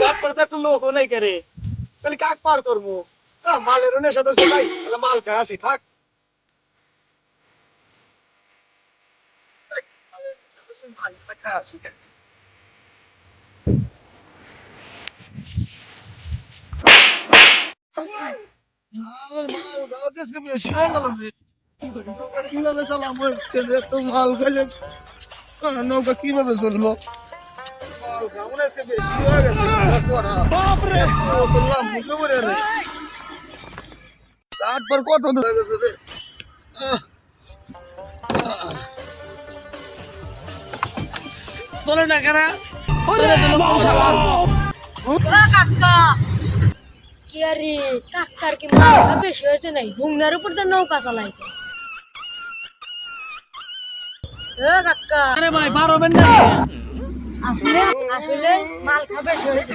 ঘাট করতে একটু লোকও নাই কে রে, তাহলে কাক পার করবো? মালের নেশা ধরছে ভাই, তাহলে মাল খায় আসি থাক। মাল খায় আসি। মাল গাওয়া দেশকে বেশি হয়ে গেল রে। নৌকা কিভাবে চালাবো আজকে রে? এত মাল খাইলে নৌকা কিভাবে চলবো? মাল খাওয়া আজকে বেশি হয়ে গেছে, কি করা? এত চললাম মুখে পড়ে রে, তারপর কত দূর হয়ে গেছে রে। চলে না কেনা চলে দিল কোন শালা। ও কাকা কি আরে কাকার কি মাথা বেশি হয়েছে নাই হুংনার উপর তো নৌকা চালাই ও কাকা আরে ভাই পারবেন না আসলে আসলে মাল খা বেশি হয়েছে